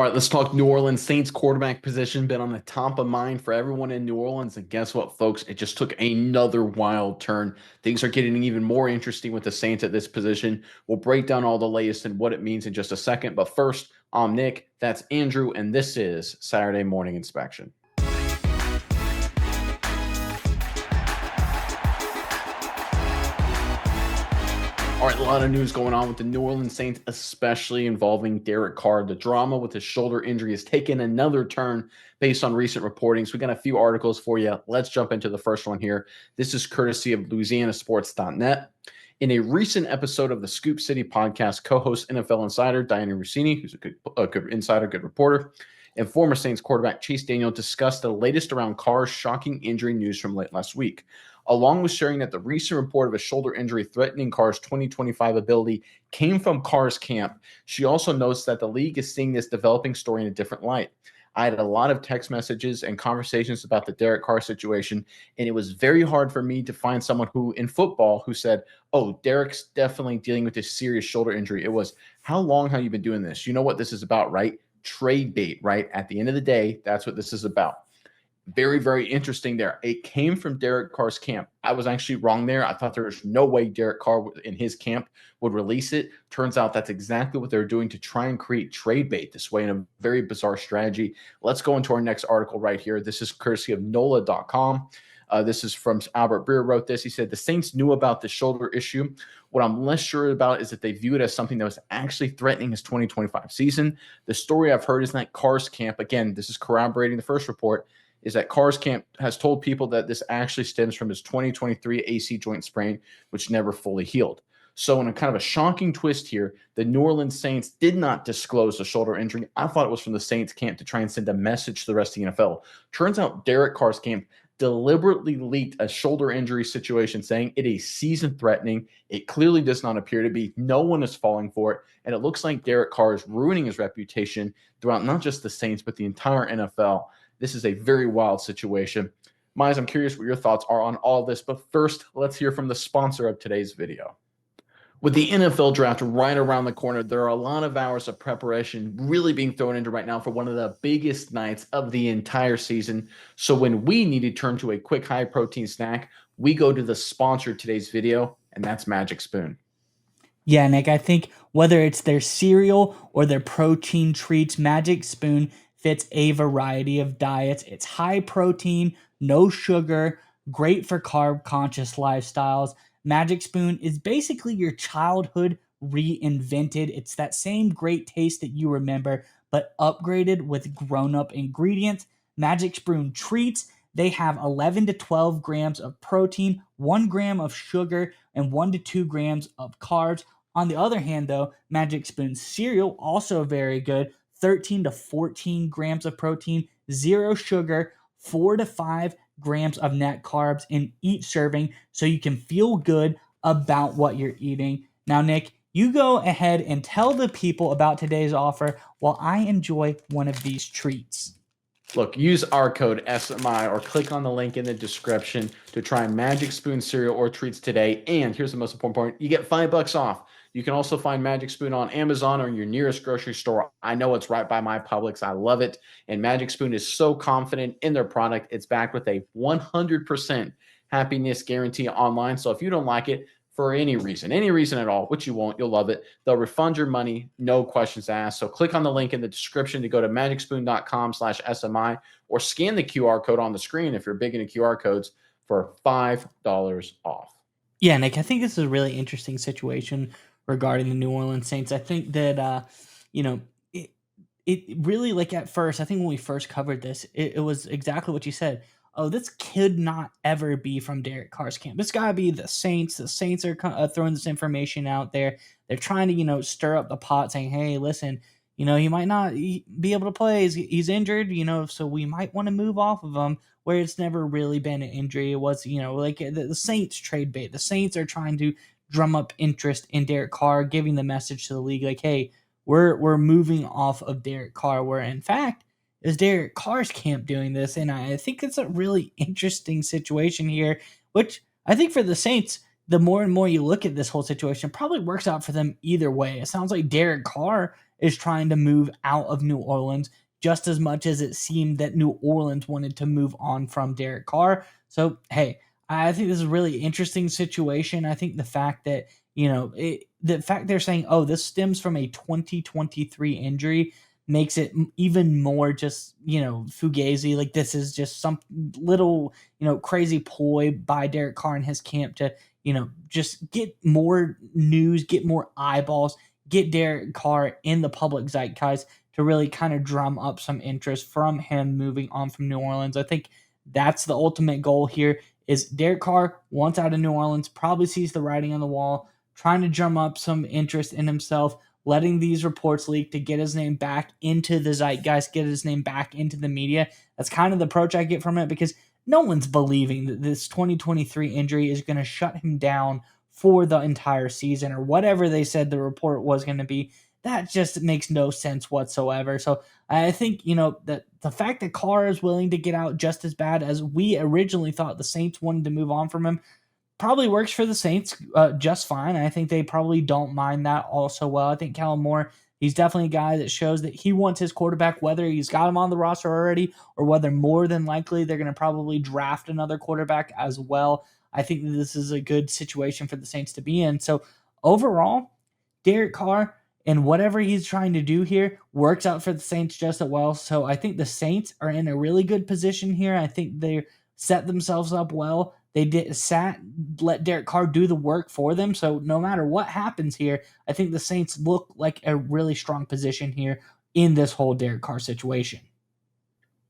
All right, let's talk New Orleans Saints quarterback position. Been on the top of mind for everyone in New Orleans. And guess what, folks? It just took another wild turn. Things are getting even more interesting with the Saints at this position. We'll break down all the latest and what it means in just a second. But first, I'm Nick. That's Andrew. And this is Saturday Morning Inspection. All right, a lot of news going on with the New Orleans Saints, especially involving Derek Carr. The drama with his shoulder injury has taken another turn based on recent reporting. So we got a few articles for you. Let's jump into the first one here. This is courtesy of LouisianaSports.net. In a recent episode of the Scoop City podcast, co-host NFL insider Diana Rossini, who's a good insider, good reporter, and former Saints quarterback Chase Daniel discussed the latest around Carr's shocking injury news from late last week, along with sharing that the recent report of a shoulder injury threatening Carr's 2025 ability came from Carr's camp. She also notes that the league is seeing this developing story in a different light. I had a lot of text messages and conversations about the Derek Carr situation, and it was very hard for me to find someone who, in football, who said, "Oh, Derek's definitely dealing with this serious shoulder injury." It was, "How long have you been doing this? You know what this is about, right? Trade bait, right? At the end of the day, that's what this is about." Very, very interesting there. It came from Derek Carr's camp. I was actually wrong there. I thought there was no way Derek Carr in his camp would release it. Turns out that's exactly what they're doing to try and create trade bait this way in a very bizarre strategy. Let's go into our next article right here. This is courtesy of NOLA.com. This is from Albert Breer wrote this. He said, the Saints knew about the shoulder issue. What I'm less sure about is that they view it as something that was actually threatening his 2025 season. The story I've heard is that Carr's camp, again, this is corroborating the first report, is that Carr's camp has told people that this actually stems from his 2023 AC joint sprain, which never fully healed. So in a kind of a shocking twist here, the New Orleans Saints did not disclose the shoulder injury. I thought it was from the Saints camp to try and send a message to the rest of the NFL. Turns out Derek Carr's camp deliberately leaked a shoulder injury situation, saying it is season threatening. It clearly does not appear to be. No one is falling for it. And it looks like Derek Carr is ruining his reputation throughout not just the Saints, but the entire NFL. This is a very wild situation. Miles, I'm curious what your thoughts are on all this, but first, let's hear from the sponsor of today's video. With the NFL draft right around the corner, there are a lot of hours of preparation really being thrown into right now for one of the biggest nights of the entire season. So when we need to turn to a quick high-protein snack, we go to the sponsor of today's video, and that's Magic Spoon. Yeah, Nick, I think whether it's their cereal or their protein treats, Magic Spoon fits a variety of diets. It's high protein, no sugar, great for carb-conscious lifestyles. Magic Spoon is basically your childhood reinvented. It's that same great taste that you remember, but upgraded with grown-up ingredients. Magic Spoon treats, they have 11 to 12 grams of protein, 1 gram of sugar, and 1 to 2 grams of carbs. On the other hand, though, Magic Spoon cereal, also very good, 13 to 14 grams of protein, 0 sugar, 4 to 5 grams of net carbs in each serving, so you can feel good about what you're eating. Now, Nick, you go ahead and tell the people about today's offer while I enjoy one of these treats. Look, use our code SMI or click on the link in the description to try Magic Spoon cereal or treats today. And here's the most important part, you get $5 off. You can also find Magic Spoon on Amazon or your nearest grocery store. I know it's right by my Publix. I love it. And Magic Spoon is so confident in their product. It's backed with a 100% happiness guarantee online. So if you don't like it for any reason at all, which you won't, you'll love it, they'll refund your money, no questions asked. So click on the link in the description to go to magicspoon.com/SMI or scan the QR code on the screen if you're big into QR codes for $5 off. Yeah, Nick, I think this is a really interesting situation regarding the New Orleans Saints. I think that, it really, like, at first, I think when we first covered this, it was exactly what you said. Oh, this could not ever be from Derek Carr's camp. This got to be the Saints. The Saints are throwing this information out there. They're trying to, stir up the pot, saying, hey, listen, he might not be able to play. He's injured, so we might want to move off of him, where it's never really been an injury. It was, like the Saints trade bait. The Saints are trying to drum up interest in Derek Carr, giving the message to the league, like, hey, we're moving off of Derek Carr, where in fact is Derek Carr's camp doing this. And I think it's a really interesting situation here, which I think for the Saints, the more and more you look at this whole situation, probably works out for them either way. It sounds like Derek Carr is trying to move out of New Orleans just as much as it seemed that New Orleans wanted to move on from Derek Carr. So, hey, I think this is a really interesting situation. I think the fact that, the fact they're saying, oh, this stems from a 2023 injury makes it even more just, fugazi. Like this is just some little, crazy ploy by Derek Carr and his camp to, just get more news, get more eyeballs, get Derek Carr in the public zeitgeist to really kind of drum up some interest from him moving on from New Orleans. I think that's the ultimate goal here is Derek Carr wants out of New Orleans, probably sees the writing on the wall, trying to drum up some interest in himself, letting these reports leak to get his name back into the zeitgeist, get his name back into the media. That's kind of the approach I get from it because no one's believing that this 2023 injury is going to shut him down for the entire season or whatever they said the report was going to be. That just makes no sense whatsoever. So I think, that the fact that Carr is willing to get out just as bad as we originally thought the Saints wanted to move on from him probably works for the Saints just fine. I think they probably don't mind that also well. I think Kellen Moore, he's definitely a guy that shows that he wants his quarterback, whether he's got him on the roster already or whether more than likely they're going to probably draft another quarterback as well. I think that this is a good situation for the Saints to be in. So overall, Derek Carr and whatever he's trying to do here works out for the Saints just as well. So I think the Saints are in a really good position here. I think they set themselves up well. They let Derek Carr do the work for them. So no matter what happens here, I think the Saints look like a really strong position here in this whole Derek Carr situation.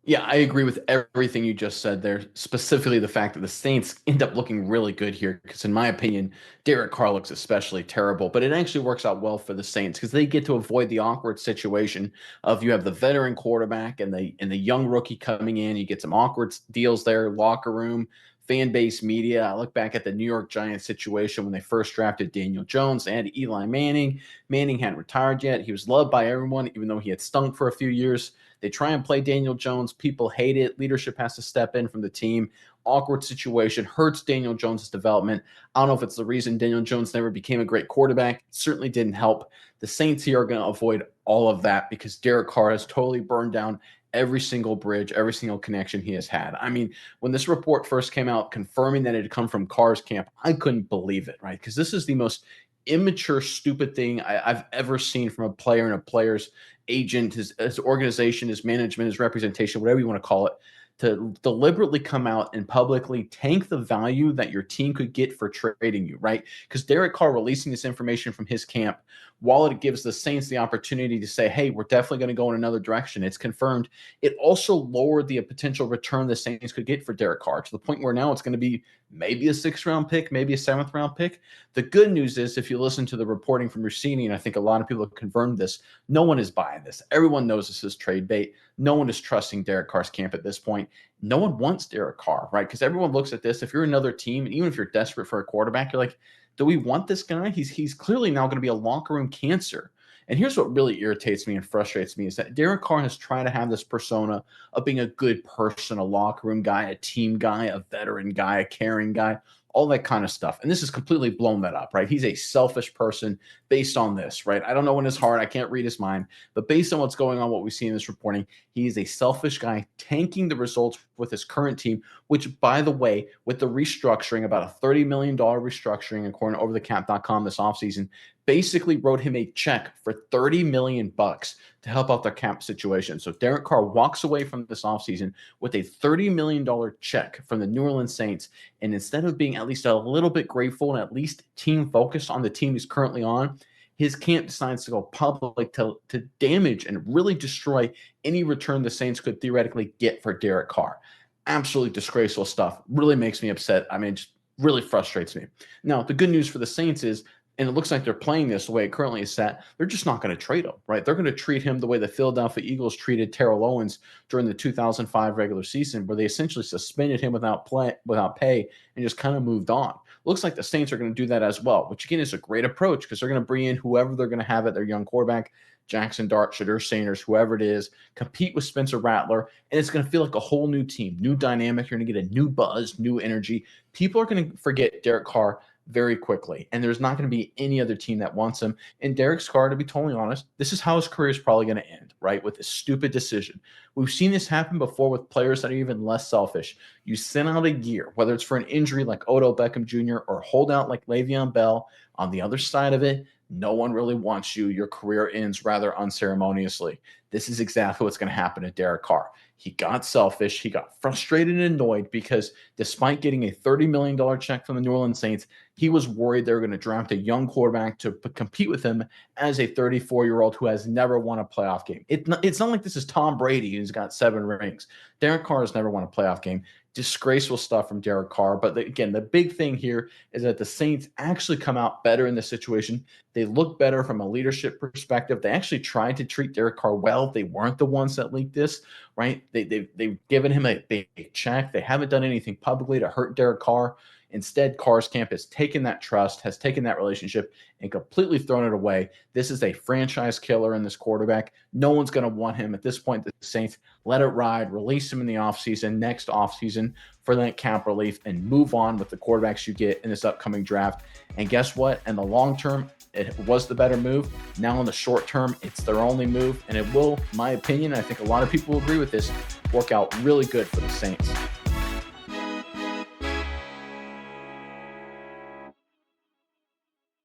Yeah, I agree with everything you just said there, specifically the fact that the Saints end up looking really good here. Because, in my opinion, Derek Carr looks especially terrible, but it actually works out well for the Saints because they get to avoid the awkward situation of you have the veteran quarterback and the young rookie coming in. You get some awkward deals there, locker room, fan base, media. I look back at the New York Giants situation when they first drafted Daniel Jones. They had Eli Manning. Manning hadn't retired yet. He was loved by everyone, even though he had stunk for a few years. They try and play Daniel Jones. People hate it. Leadership has to step in from the team. Awkward situation hurts Daniel Jones' development. I don't know if it's the reason Daniel Jones never became a great quarterback. It certainly didn't help. The Saints here are going to avoid all of that because Derek Carr has totally burned down every single bridge, every single connection he has had. I mean, when this report first came out confirming that it had come from Carr's camp, I couldn't believe it, right? Because this is the most immature, stupid thing I've ever seen from a player and a player's agent, his organization, his management, his representation, whatever you want to call it, to deliberately come out and publicly tank the value that your team could get for trading you, right? Because Derek Carr releasing this information from his camp, while it gives the Saints the opportunity to say, hey, we're definitely going to go in another direction, it's confirmed, it also lowered the potential return the Saints could get for Derek Carr to the point where now it's going to be maybe a 6th-round pick, maybe a 7th-round pick. The good news is, if you listen to the reporting from Rossini, and I think a lot of people have confirmed this, no one is buying this. Everyone knows this is trade bait. No one is trusting Derek Carr's camp at this point. No one wants Derek Carr, right? Because everyone looks at this. If you're another team, and even if you're desperate for a quarterback, you're like, do we want this guy? He's clearly now going to be a locker room cancer. And here's what really irritates me and frustrates me is that Derek Carr has tried to have this persona of being a good person, a locker room guy, a team guy, a veteran guy, a caring guy, all that kind of stuff. And this has completely blown that up, right? He's a selfish person based on this, right? I don't know in his heart. I can't read his mind. But based on what's going on, what we see in this reporting, he is a selfish guy tanking the results with his current team, which, by the way, with the restructuring, about a $30 million restructuring, according to overthecap.com this offseason, basically wrote him a check for 30 million bucks to help out their cap situation. So Derek Carr walks away from this offseason with a $30 million check from the New Orleans Saints. And instead of being at least a little bit grateful and at least team focused on the team he's currently on, his camp decides to go public to damage and really destroy any return the Saints could theoretically get for Derek Carr. Absolutely disgraceful stuff. Really makes me upset. I mean, just really frustrates me. Now, the good news for the Saints is, and it looks like they're playing this the way it currently is set, they're just not going to trade him, right? They're going to treat him the way the Philadelphia Eagles treated Terrell Owens during the 2005 regular season, where they essentially suspended him without pay and just kind of moved on. Looks like the Saints are going to do that as well, which again is a great approach because they're going to bring in whoever they're going to have at their young quarterback, Jackson Dart, Shadur Sanders, whoever it is, compete with Spencer Rattler, and it's going to feel like a whole new team, new dynamic. You're going to get a new buzz, new energy. People are going to forget Derek Carr very quickly. And there's not going to be any other team that wants him. And Derek Carr, to be totally honest, this is how his career is probably going to end, right? With a stupid decision. We've seen this happen before with players that are even less selfish. You send out a year, whether it's for an injury like Odell Beckham Jr. or hold out like Le'Veon Bell. On the other side of it, no one really wants you. Your career ends rather unceremoniously. This is exactly what's going to happen to Derek Carr. He got selfish. He got frustrated and annoyed because despite getting a $30 million check from the New Orleans Saints, he was worried they were going to draft a young quarterback to compete with him as a 34-year-old who has never won a playoff game. It's not like this is Tom Brady who's got 7 rings. Derek Carr has never won a playoff game. Disgraceful stuff from Derek Carr. But again, the big thing here is that the Saints actually come out better in this situation. They look better from a leadership perspective. They actually tried to treat Derek Carr well. They weren't the ones that leaked this, right? They've given him a big check. They haven't done anything publicly to hurt Derek Carr. Instead, Carr's camp has taken that trust, has taken that relationship, and completely thrown it away. This is a franchise killer in this quarterback. No one's going to want him at this point. The Saints let it ride, release him in the offseason, next offseason for that cap relief, and move on with the quarterbacks you get in this upcoming draft. And guess what? In the long term, it was the better move. Now in the short term, it's their only move, and it will, in my opinion, I think a lot of people will agree with this, work out really good for the Saints.